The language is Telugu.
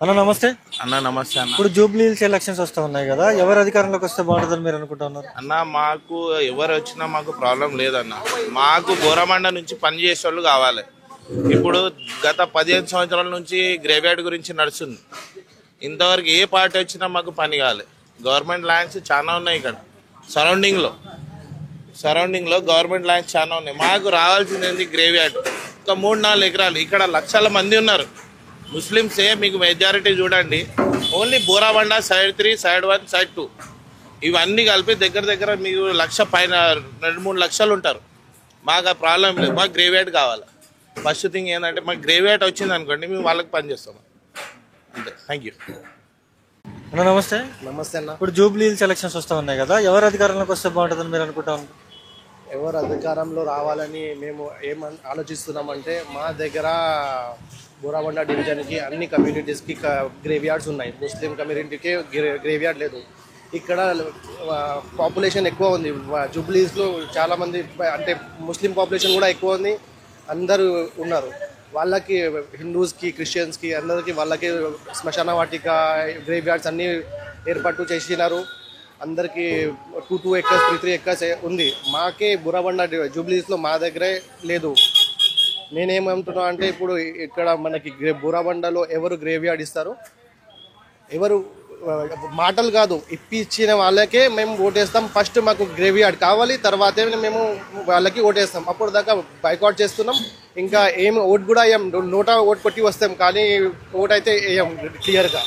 అన్న నమస్తే. అన్న నమస్తే అన్న. ఇప్పుడు జూబ్లీ హిల్స్ ఎలక్షన్స్ వస్తా ఉన్నాయి కదా, ఎవరు అధికారంలోకి వస్తే బాగుంటుందని మీరు అనుకుంటున్నారు? అన్న మాకు ఎవరు వచ్చినా మాకు ప్రాబ్లం లేదన్న. మాకు గోరమండ నుంచి పని చేసేవాళ్ళు కావాలి. ఇప్పుడు గత 15 సంవత్సరాల నుంచి గ్రేవ్యార్డ్ గురించి నడుస్తుంది. ఇంతవరకు ఏ పార్టీ వచ్చినా మాకు పని కావాలి. గవర్నమెంట్ ల్యాండ్స్ చాలా ఉన్నాయి ఇక్కడ సరౌండింగ్లో గవర్నమెంట్ ల్యాండ్స్ చాలా ఉన్నాయి. మాకు రావాల్సింది ఏంది గ్రేవ్యార్డ్. ఒక 3-4 ఎకరాలు. ఇక్కడ లక్షల మంది ఉన్నారు ముస్లిమ్సే. మీకు మెజారిటీ చూడండి. Only Borabanda side 3, side 1, side 2 ఇవన్నీ కలిపి దగ్గర మీకు 1,00,000 పైన 2-3 లక్షలు ఉంటారు. మాకు ఆ ప్రాబ్లం లేదు. మాకు గ్రేవ్యార్డ్ కావాలి. ఫస్ట్ థింగ్ ఏంటంటే మాకు గ్రేవ్యార్డ్ వచ్చింది అనుకోండి, మేము వాళ్ళకి పని చేస్తాం అంతే. థ్యాంక్ యూ అన్న నమస్తే. నమస్తే అన్న. ఇప్పుడు జూబ్లీ హిల్స్ ఎలక్షన్స్ వస్తా ఉన్నాయి కదా, ఎవరు అధికారంలోకి వస్తే బాగుంటుందని మీరు అనుకుంటున్నారు? ఎవరు అధికారంలో రావాలని మేము ఆలోచిస్తున్నామంటే, మా దగ్గర బోరాబండ డివిజన్కి అన్ని కమ్యూనిటీస్కి గ్రేవ్యార్డ్స్ ఉన్నాయి. ముస్లిం కమ్యూనిటీకి గ్రేవ్యార్డ్ లేదు. ఇక్కడ పాపులేషన్ ఎక్కువ ఉంది. జూబ్లీస్లో చాలామంది అంటే ముస్లిం పాపులేషన్ కూడా ఎక్కువ ఉంది. అందరూ ఉన్నారు. వాళ్ళకి హిందూస్కి, క్రిస్టియన్స్కి అందరికీ వాళ్ళకి శ్మశాన వాటిక, గ్రేవ్యార్డ్స్ అన్నీ ఏర్పాటు చేసినారు. అందరికీ 2 acres, 3 acres ఉంది. మాకే బోరాబండ జూబ్లీస్లో మా దగ్గరే లేదు. నేనేమంటున్నా అంటే, ఇప్పుడు ఇక్కడ మనకి బోరాబండలో ఎవరు గ్రేవ్యార్డ్ ఇస్తారు? ఎవరు మాటలు కాదు, ఇచ్చిన వాళ్ళకే మేము ఓటేస్తాం. ఫస్ట్ మాకు గ్రేవ్యార్డ్ కావాలి, తర్వాతే మేము వాళ్ళకి ఓటేస్తాం. అప్పుడు దాకా బైకాట్ చేస్తున్నాం. ఇంకా ఏమి ఓటు కూడా వేయం. నోటా ఓటు కొట్టి వస్తాం, కానీ ఓటు అయితే వేయం క్లియర్గా.